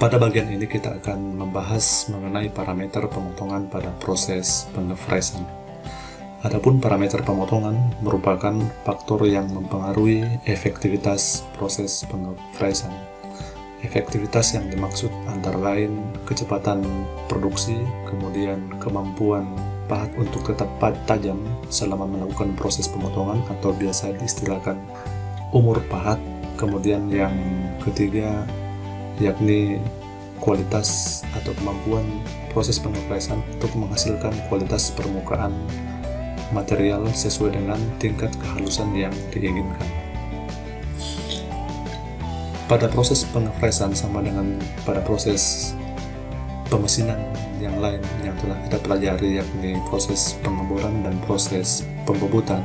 Pada bagian ini kita akan membahas mengenai parameter pemotongan pada proses pengefresan. Adapun parameter pemotongan merupakan faktor yang mempengaruhi efektivitas proses pengefresan. Efektivitas yang dimaksud antara lain kecepatan produksi, kemudian kemampuan pahat untuk tetap tajam selama melakukan proses pemotongan atau biasa diistilahkan umur pahat. Kemudian yang ketiga yakni kualitas atau kemampuan proses pengefresan untuk menghasilkan kualitas permukaan material sesuai dengan tingkat kehalusan yang diinginkan. Pada proses pengefresan sama dengan pada proses pemesinan yang lain yang telah kita pelajari, yakni proses pengeboran dan proses pembobotan,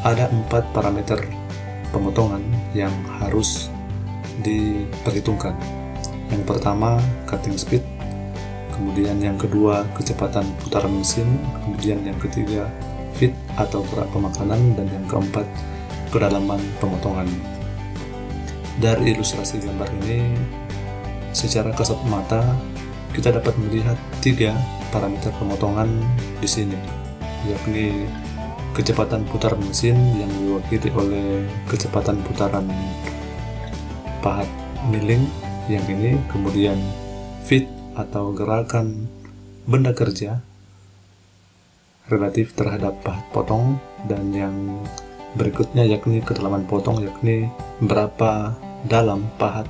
ada 4 parameter pemotongan yang harus diperhitungkan. Yang pertama, cutting speed, kemudian yang kedua, kecepatan putaran mesin, kemudian yang ketiga, fit atau gerak pemakanan, dan yang keempat, kedalaman pemotongan. Dari ilustrasi gambar ini, secara kasat mata, kita dapat melihat 3 parameter pemotongan di sini, yakni kecepatan putaran mesin yang diwakili oleh kecepatan putaran pahat milling yang ini, kemudian fit atau gerakan benda kerja relatif terhadap pahat potong, dan yang berikutnya yakni kedalaman potong, yakni berapa dalam pahat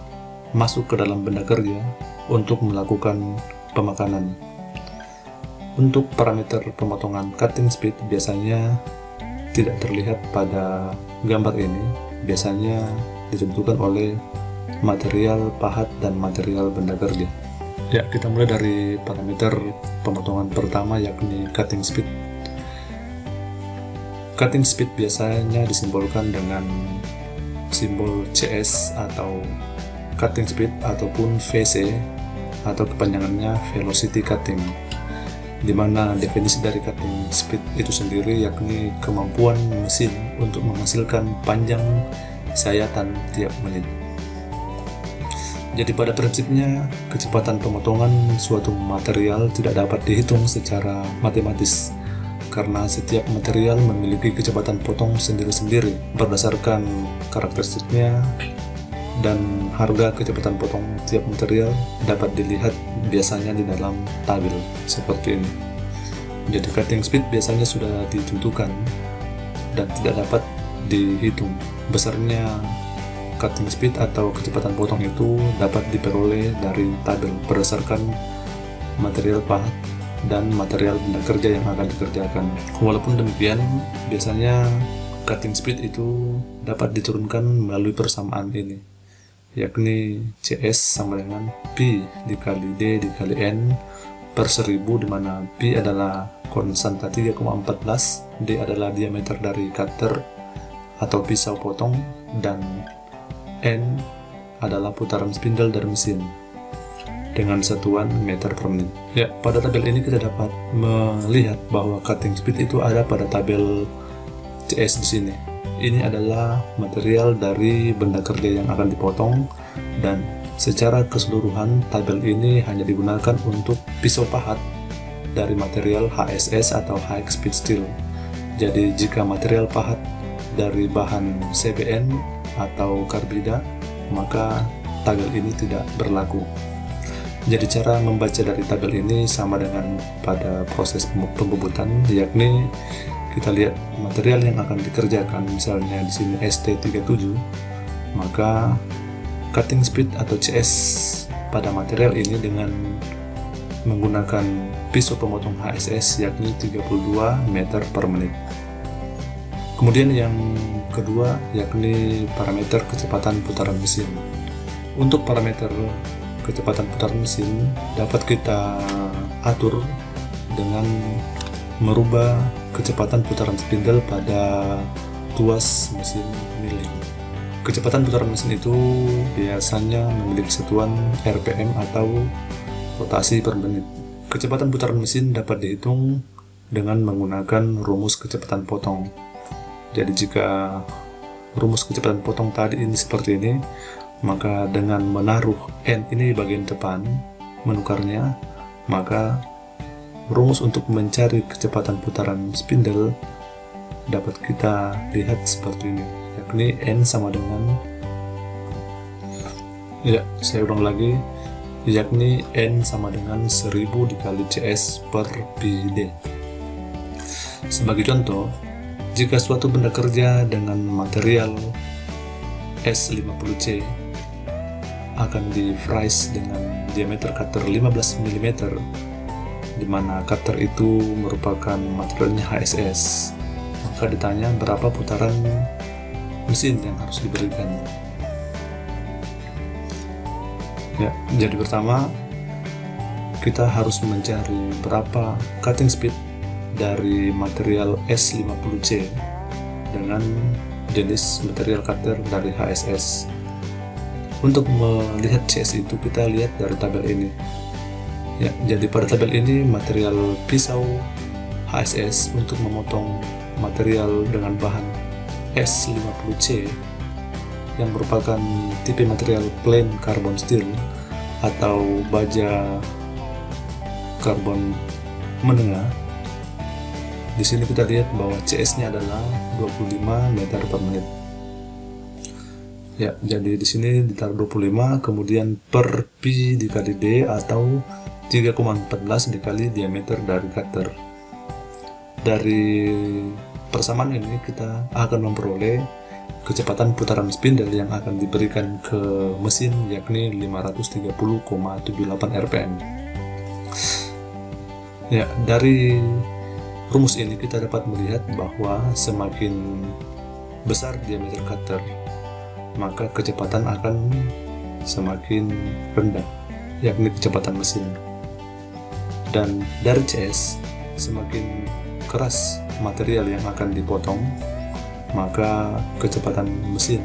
masuk ke dalam benda kerja untuk melakukan pemakanan. Untuk parameter pemotongan cutting speed biasanya tidak terlihat pada gambar ini, biasanya ditentukan oleh material pahat dan material benda kerja. Ya, kita mulai dari parameter pemotongan pertama yakni cutting speed. Cutting speed biasanya disimbolkan dengan simbol CS atau cutting speed ataupun VC atau kepanjangannya velocity cutting, di mana definisi dari cutting speed itu sendiri yakni kemampuan mesin untuk menghasilkan panjang sayatan tiap menit. Jadi pada prinsipnya, kecepatan pemotongan suatu material tidak dapat dihitung secara matematis, karena setiap material memiliki kecepatan potong sendiri-sendiri berdasarkan karakteristiknya, dan harga kecepatan potong tiap material dapat dilihat biasanya di dalam tabel seperti ini. Jadi cutting speed biasanya sudah ditentukan dan tidak dapat dihitung. Besarnya cutting speed atau kecepatan potong itu dapat diperoleh dari tabel berdasarkan material pahat dan material benda kerja yang akan dikerjakan. Walaupun demikian, biasanya cutting speed itu dapat diturunkan melalui persamaan ini, yakni CS sama dengan P dikali D dikali N per 1000, di mana P adalah konstanta 3,14, D adalah diameter dari cutter atau pisau potong, dan N adalah putaran spindle dari mesin dengan satuan meter per menit. Ya, pada tabel ini kita dapat melihat bahwa cutting speed itu ada pada tabel CS di sini. Ini adalah material dari benda kerja yang akan dipotong, dan secara keseluruhan tabel ini hanya digunakan untuk pisau pahat dari material HSS atau high speed steel. Jadi jika material pahat dari bahan CBN atau karbida, maka tabel ini tidak berlaku. Jadi cara membaca dari tabel ini sama dengan pada proses pembobotan, yakni kita lihat material yang akan dikerjakan, misalnya di sini ST37, maka cutting speed atau CS pada material ini dengan menggunakan pisau pemotong HSS yakni 32 meter per menit. Kemudian yang kedua yakni parameter kecepatan putaran mesin. Untuk parameter kecepatan putaran mesin dapat kita atur dengan merubah kecepatan putaran spindle pada tuas mesin milling. Kecepatan putaran mesin itu biasanya memiliki satuan RPM atau rotasi per menit. Kecepatan putaran mesin dapat dihitung dengan menggunakan rumus kecepatan potong. Jadi jika rumus kecepatan potong tadi ini seperti ini, Maka dengan menaruh N ini di bagian depan, menukarnya, maka rumus untuk mencari kecepatan putaran spindle dapat kita lihat seperti ini, yakni N sama dengan, saya ulang lagi, yakni N sama dengan 1000 dikali CS per PD. Sebagai contoh, jika suatu benda kerja dengan material S50C akan di fries dengan diameter cutter 15 mm, di mana cutter itu merupakan materialnya HSS, maka ditanya berapa putaran mesin yang harus diberikan. Jadi pertama kita harus mencari berapa cutting speed dari material S50C dengan jenis material cutter dari HSS. Untuk melihat CS itu kita lihat dari tabel ini. Jadi pada tabel ini material pisau HSS untuk memotong material dengan bahan S50C yang merupakan tipe material plain carbon steel atau baja karbon menengah. Di sini kita lihat bahwa CS-nya adalah 25 meter per menit. Jadi di sini ditaruh 25, kemudian per P dikali D atau 3,14 dikali diameter dari cutter. Dari persamaan ini kita akan memperoleh kecepatan putaran spindle yang akan diberikan ke mesin, yakni 530,78 rpm. Dari rumus ini kita dapat melihat bahwa semakin besar diameter cutter, maka kecepatan akan semakin rendah, yakni kecepatan mesin. Dan dari CS, semakin keras material yang akan dipotong, maka kecepatan mesin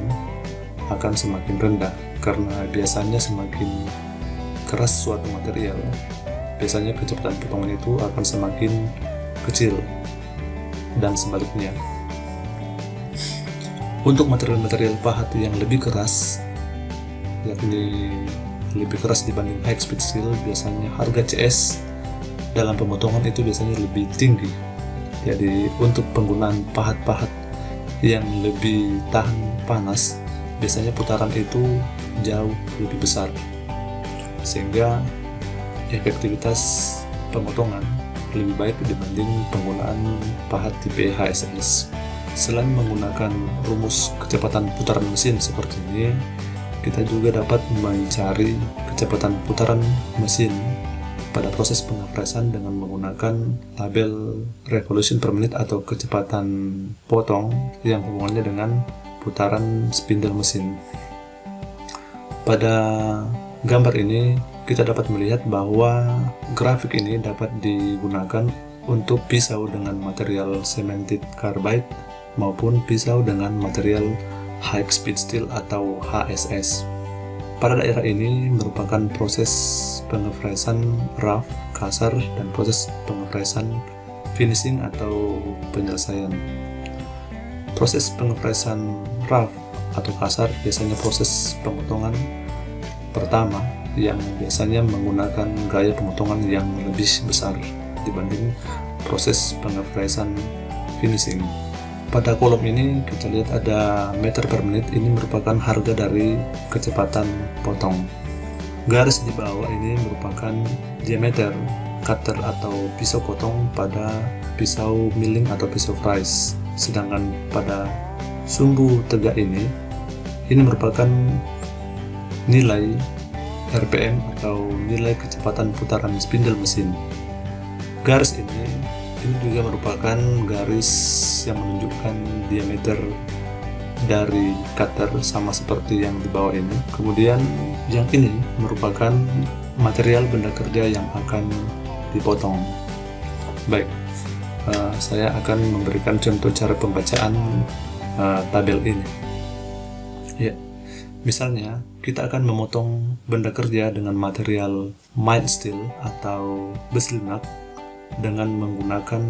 akan semakin rendah, karena biasanya semakin keras suatu material, biasanya kecepatan potongan itu akan semakin kecil, dan sebaliknya. Untuk material-material pahat yang lebih keras, yakni lebih keras dibanding high speed steel, biasanya harga CS dalam pemotongan itu biasanya lebih tinggi. Jadi untuk penggunaan pahat-pahat yang lebih tahan panas, biasanya putaran itu jauh lebih besar, sehingga efektivitas pemotongan lebih baik dibanding penggunaan pahat tipe HSS. Selain menggunakan rumus kecepatan putaran mesin seperti ini, kita juga dapat mencari kecepatan putaran mesin pada proses pengepresan dengan menggunakan label revolution per menit atau kecepatan potong yang hubungannya dengan putaran spindle mesin. Pada gambar ini kita dapat melihat bahwa grafik ini dapat digunakan untuk pisau dengan material cemented carbide maupun pisau dengan material high speed steel atau HSS. Pada daerah ini merupakan proses pengepresan rough, kasar, dan proses pengepresan finishing atau penyelesaian. Proses pengepresan rough atau kasar biasanya proses pemotongan pertama yang biasanya menggunakan gaya pemotongan yang lebih besar dibanding proses pengepresan finishing. Pada kolom ini kita lihat ada meter per menit, ini merupakan harga dari kecepatan potong. Garis di bawah ini merupakan diameter cutter atau pisau potong pada pisau milling atau pisau fries. Sedangkan pada sumbu tegak ini merupakan nilai RPM atau nilai kecepatan putaran spindle mesin. Garis ini juga merupakan garis yang menunjukkan diameter dari cutter sama seperti yang di bawah ini. Kemudian yang ini merupakan material benda kerja yang akan dipotong. Baik, saya akan memberikan contoh cara pembacaan tabel ini. Misalnya kita akan memotong benda kerja dengan material mild steel atau besi lunak dengan menggunakan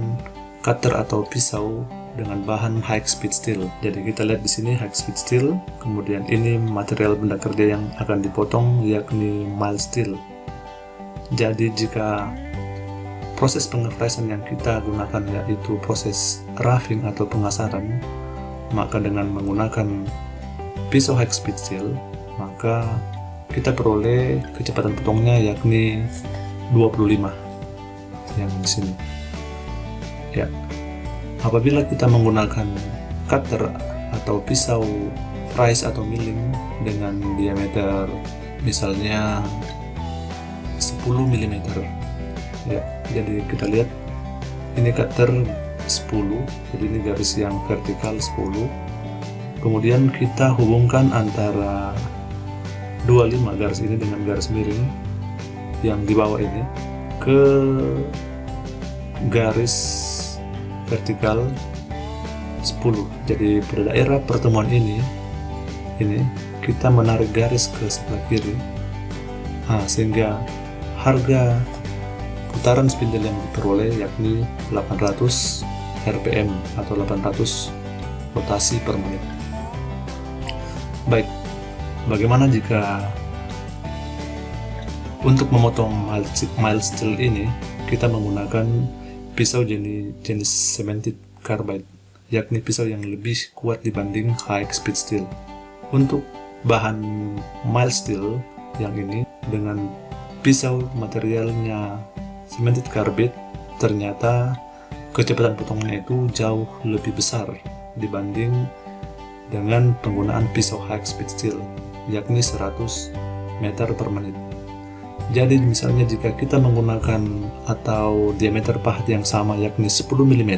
cutter atau pisau dengan bahan high speed steel. Jadi kita lihat di sini high speed steel, kemudian ini material benda kerja yang akan dipotong yakni mild steel. Jadi jika proses pengefresan yang kita gunakan yaitu proses roughing atau pengasaran, maka dengan menggunakan pisau high speed steel, maka kita peroleh kecepatan potongnya yakni 25 yang di sini. Ya. Apabila kita menggunakan cutter atau pisau fries atau milling dengan diameter misalnya 10 mm, ya, jadi kita lihat ini cutter 10, jadi ini garis yang vertikal 10, kemudian kita hubungkan antara 25 garis ini dengan garis miring yang di bawah ini ke garis vertikal 10. Jadi pada daerah pertemuan ini kita menarik garis ke sebelah kiri, sehingga harga putaran spindle yang diperoleh yakni 800 rpm atau 800 rotasi per menit. Baik, bagaimana jika untuk memotong mild steel ini kita menggunakan pisau jenis cemented carbide, yakni pisau yang lebih kuat dibanding high speed steel. Untuk bahan mild steel yang ini dengan pisau materialnya cemented carbide, ternyata kecepatan potongnya itu jauh lebih besar dibanding dengan penggunaan pisau high speed steel, yakni 100 meter per menit. Jadi misalnya jika kita menggunakan atau diameter pahat yang sama yakni 10 mm,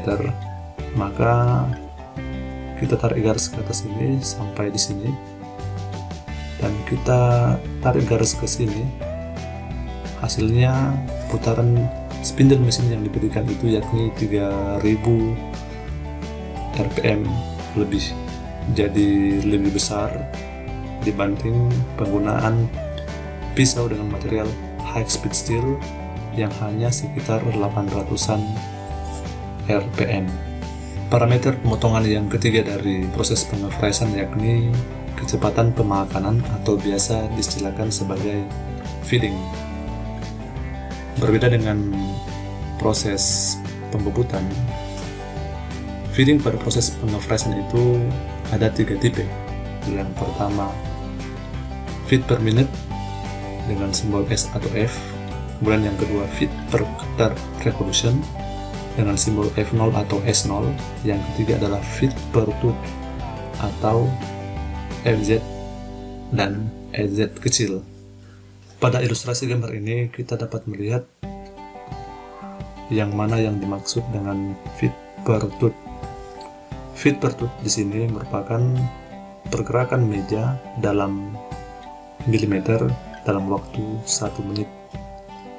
maka kita tarik garis ke atas ini sampai di sini, dan kita tarik garis ke sini, hasilnya putaran spindle mesin yang diberikan itu yakni 3000 rpm lebih, jadi lebih besar dibanding penggunaan pisau dengan material high speed steel yang hanya sekitar 800-an rpm. Parameter pemotongan yang ketiga dari proses pengefresan yakni kecepatan pemakanan atau biasa diistilahkan sebagai feeding. Berbeda dengan proses pembebutan, feeding pada proses pengefresan itu ada 3 tipe. Yang pertama, feed per minute dengan simbol S atau F, kemudian yang kedua feed per cutter revolution dengan simbol F0 atau S0, yang ketiga adalah feed per tooth atau FZ dan EZ kecil. Pada ilustrasi gambar ini kita dapat melihat yang mana yang dimaksud dengan feed per tooth. Feed per tooth di sini merupakan pergerakan meja dalam milimeter dalam waktu 1 menit.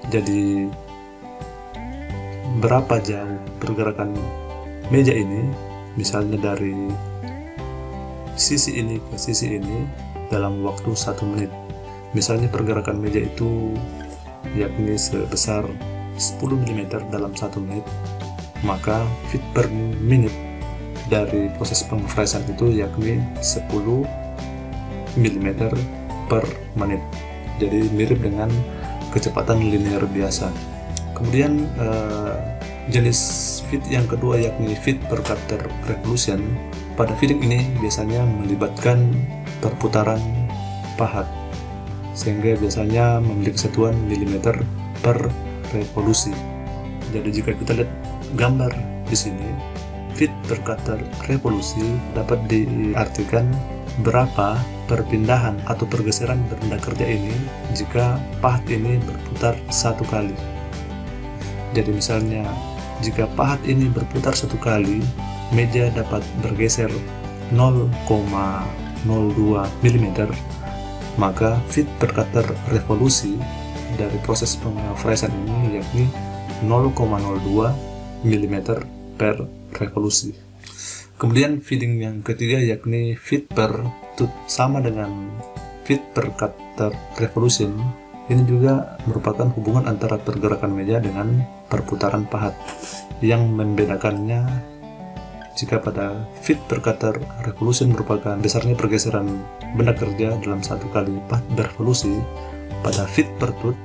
Jadi berapa jauh pergerakan meja ini, misalnya dari sisi ini ke sisi ini dalam waktu 1 menit. Misalnya pergerakan meja itu yakni sebesar 10 mm dalam 1 menit, maka feet per minute dari proses pengefresan itu yakni 10 mm per menit. Jadi mirip dengan kecepatan linear biasa. Kemudian jenis feed yang kedua yakni feed per cutter revolution. Pada feeding ini biasanya melibatkan perputaran pahat, sehingga biasanya memiliki satuan milimeter per revolusi. Jadi jika kita lihat gambar di sini, feed per cutter revolusi dapat diartikan berapa perpindahan atau pergeseran benda kerja ini jika pahat ini berputar 1 kali. Jadi misalnya jika pahat ini berputar 1 kali, meja dapat bergeser 0,02 mm, maka feed per cutter revolusi dari proses pengefresan ini yakni 0,02 mm per revolusi. Kemudian feeding yang ketiga yakni feed per tooth, sama dengan feed per cutter revolution. Ini juga merupakan hubungan antara pergerakan meja dengan perputaran pahat. Yang membedakannya jika pada feet per cutter revolution merupakan besarnya pergeseran benda kerja dalam satu kali path berevolusi, pada feet per tooth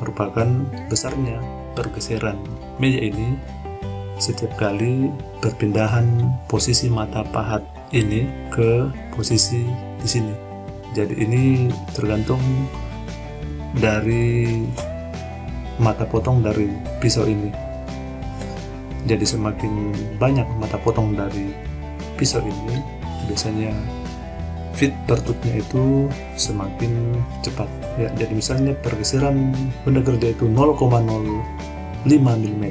merupakan besarnya pergeseran meja ini setiap kali perpindahan posisi mata pahat ini ke posisi di sini. Jadi ini tergantung dari mata potong dari pisau ini. Jadi semakin banyak mata potong dari pisau ini, biasanya feet per tooth-nya itu semakin cepat. Ya, jadi misalnya pergeseran benda kerja itu 0,05 mm,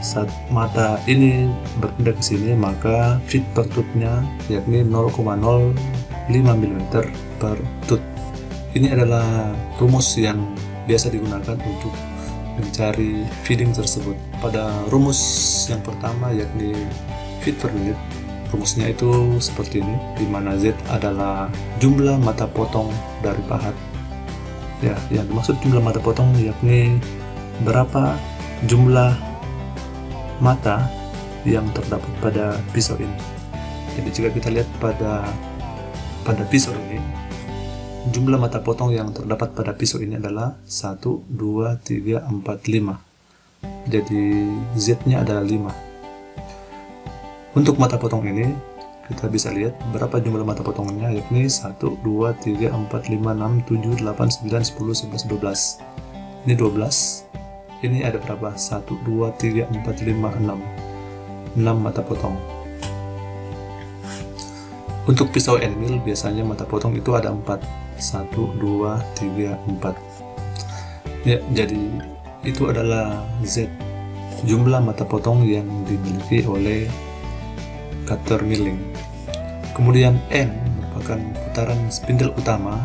saat mata ini berpindah ke sini, maka feet per tooth-nya yakni 0,05 mm per tooth. Ini adalah rumus yang biasa digunakan untuk mencari feeding tersebut. Pada rumus yang pertama yakni feet per minute, rumusnya itu seperti ini, di mana Z adalah jumlah mata potong dari pahat. Ya, yang dimaksud jumlah mata potong yakni berapa jumlah mata yang terdapat pada pisau ini. Jadi jika kita lihat pada pisau ini, jumlah mata potong yang terdapat pada pisau ini adalah 1, 2, 3, 4, 5. Jadi Z-nya adalah 5. Untuk mata potong ini, kita bisa lihat berapa jumlah mata potongnya, yakni 1, 2, 3, 4, 5, 6, 7, 8, 9, 10, 11, 12. Ini 12. Ini ada berapa? 1, 2, 3, 4, 5, 6. 6 mata potong. Untuk pisau end mill biasanya mata potong itu ada 4. 1, 2, 3, 4. Ya, jadi itu adalah Z, jumlah mata potong yang dimiliki oleh cutter milling. Kemudian N merupakan putaran spindle utama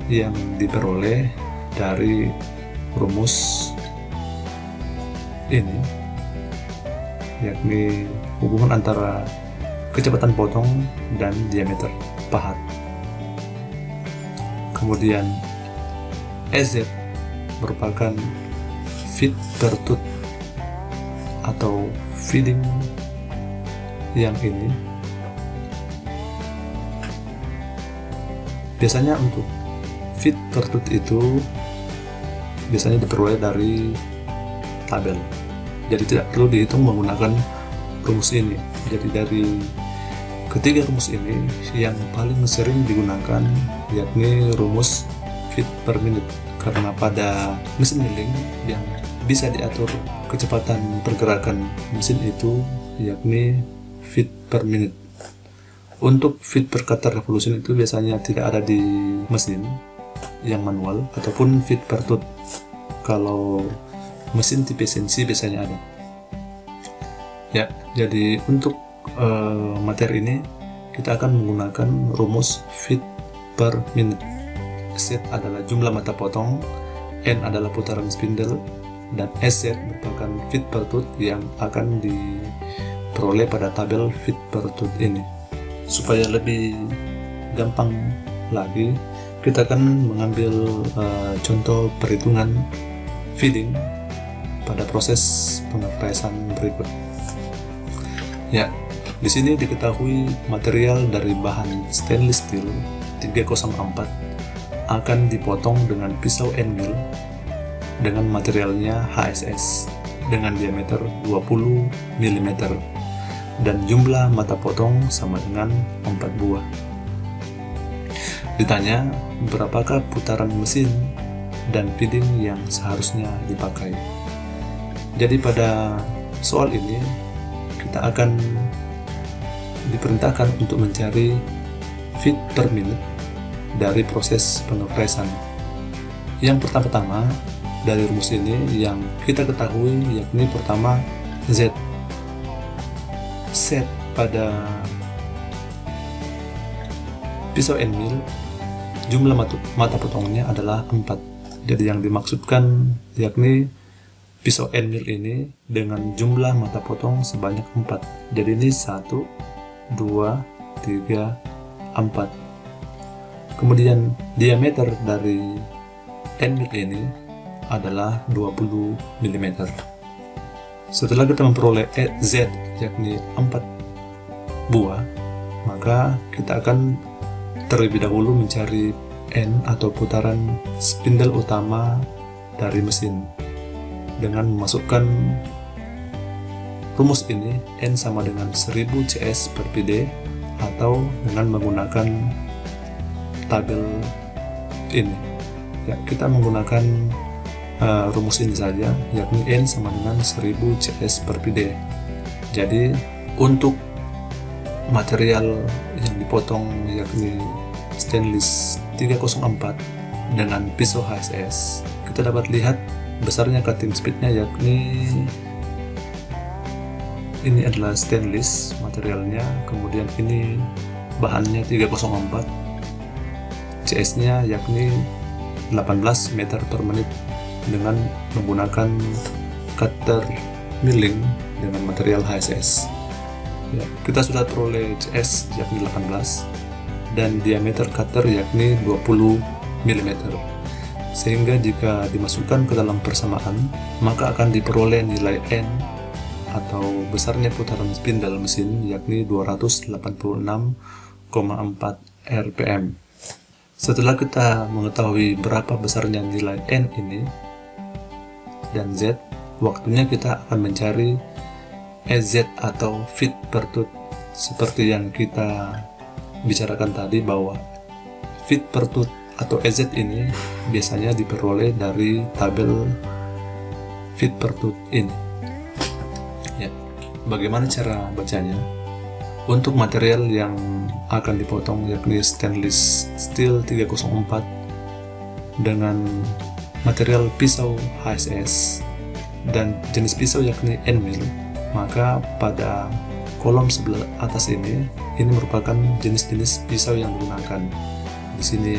yang diperoleh dari rumus ini, yakni hubungan antara kecepatan potong dan diameter pahat. Kemudian EZ merupakan feet per tooth atau feeding yang ini. Biasanya untuk feet per tooth itu biasanya diperoleh dari tabel. Jadi tidak perlu dihitung menggunakan rumus ini. Jadi dari ketiga rumus ini yang paling sering digunakan yakni rumus feet per minute, karena pada mesin milling yang bisa diatur kecepatan pergerakan mesin itu yakni feet per minute. Untuk feet per cutter revolution itu biasanya tidak ada di mesin yang manual ataupun feet per tooth. Kalau mesin tipe CNC biasanya ada. Ya, jadi untuk materi ini kita akan menggunakan rumus feet per minute. Z adalah jumlah mata potong, N adalah putaran spindle, dan SZ merupakan feet per tooth yang akan diperoleh pada tabel feet per tooth ini. Supaya lebih gampang lagi, kita akan mengambil contoh perhitungan feeding pada proses pengepresan berikut. Ya, di sini diketahui material dari bahan stainless steel 304 akan dipotong dengan pisau end mill dengan materialnya HSS dengan diameter 20 mm dan jumlah mata potong sama dengan 4 buah. Ditanya berapakah putaran mesin dan feeding yang seharusnya dipakai. Jadi pada soal ini kita akan diperintahkan untuk mencari feet per minute dari proses pengepresan. Yang pertama-tama dari rumus ini yang kita ketahui yakni pertama Z. Set pada pisau end mill jumlah mata potongnya adalah 4. Jadi yang dimaksudkan yakni pisau end mill ini dengan jumlah mata potong sebanyak 4. Jadi ini 1, 2, 3, 4. Kemudian diameter dari end mill ini adalah 20 mm. Setelah kita memperoleh Z yakni 4 buah, maka kita akan terlebih dahulu mencari N atau putaran spindle utama dari mesin dengan memasukkan rumus ini. N sama dengan 1000 CS per PD, atau dengan menggunakan tabel ini. Ya, kita menggunakan rumus ini saja, yakni N sama dengan 1000 CS per PD. Jadi untuk material yang dipotong yakni stainless 304 dengan pisau HSS, kita dapat lihat besarnya cutting speednya, yakni ini adalah stainless materialnya, kemudian ini bahannya 304, CS nya yakni 18 meter per menit dengan menggunakan cutter milling dengan material HSS. Ya, kita sudah peroleh CS yakni 18 dan diameter cutter yakni 20 mm, sehingga jika dimasukkan ke dalam persamaan maka akan diperoleh nilai N atau besarnya putaran spindle mesin yakni 286,4 rpm. Setelah kita mengetahui berapa besarnya nilai N ini dan Z, waktunya kita akan mencari EZ atau feet per tooth. Seperti yang kita bicarakan tadi, bahwa feet per tooth atau EZ ini biasanya diperoleh dari tabel feet per tooth ini. Ya, bagaimana cara bacanya? Untuk material yang akan dipotong yakni stainless steel 304 dengan material pisau HSS dan jenis pisau yakni N-mill, maka pada kolom sebelah atas ini merupakan jenis-jenis pisau yang digunakan. Di sini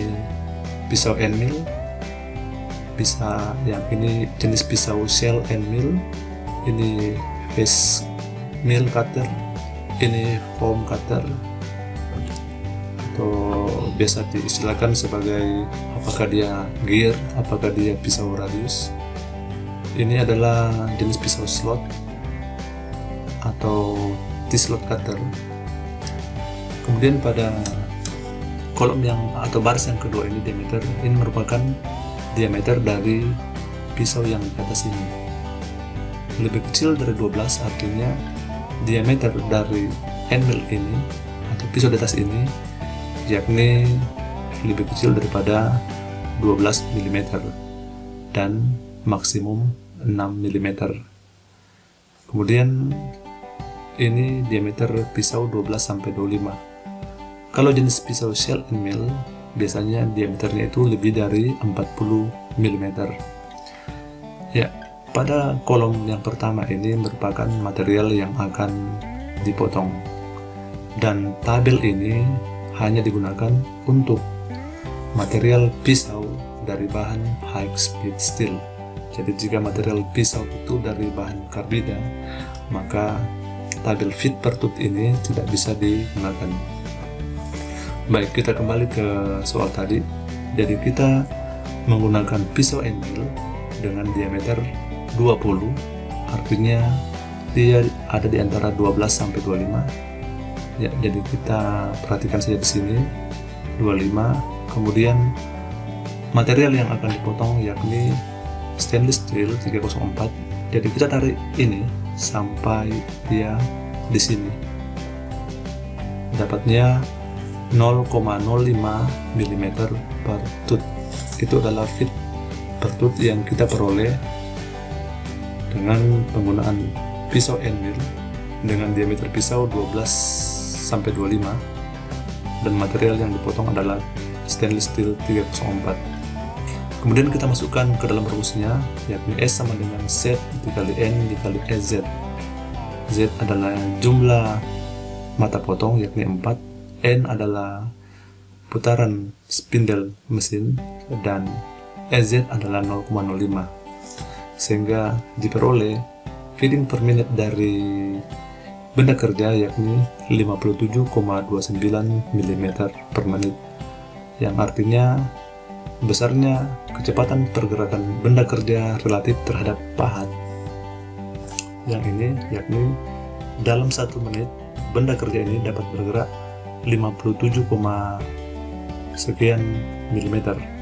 pisau N-mill, bisa yang ini jenis pisau shell N-mill, ini face mill cutter, ini foam cutter, atau biasa diistilahkan sebagai apakah dia gear, apakah dia pisau radius. Ini adalah jenis pisau slot atau T-slot cutter. Kemudian pada kolom yang atau baris yang kedua ini diameter, ini merupakan diameter dari pisau yang di atas ini. Lebih kecil dari 12, artinya diameter dari N-mill ini atau pisau di atas ini yakni lebih kecil daripada 12 mm dan maksimum 6 mm. Kemudian ini diameter pisau 12-25. Kalau jenis pisau shell and mill biasanya diameternya itu lebih dari 40 mm. Ya, pada kolom yang pertama ini merupakan material yang akan dipotong, dan tabel ini hanya digunakan untuk material pisau dari bahan high speed steel. Jadi jika material pisau itu dari bahan karbida, maka tabel feet per tooth ini tidak bisa digunakan. Baik, kita kembali ke soal tadi. Jadi kita menggunakan pisau N-mill dengan diameter 20, artinya dia ada di antara 12 sampai 25. Ya, jadi kita perhatikan saja di sini 25. Kemudian material yang akan dipotong yakni stainless steel 304. Jadi kita tarik ini sampai dia di sini. Dapatnya 0,05 mm per tooth. Itu adalah feet per tooth yang kita peroleh dengan penggunaan pisau N-mill dengan diameter pisau 12 sampai 25, dan material yang dipotong adalah stainless steel 304. Kemudian kita masukkan ke dalam rumusnya, yakni S sama dengan Z dikali N dikali EZ. Z adalah jumlah mata potong yakni 4, N adalah putaran spindle mesin, dan EZ adalah 0,05, sehingga diperoleh feeding per minute dari benda kerja yakni 57,29 mm per menit, yang artinya besarnya kecepatan pergerakan benda kerja relatif terhadap pahat yang ini yakni dalam 1 menit benda kerja ini dapat bergerak 57, sekian milimeter.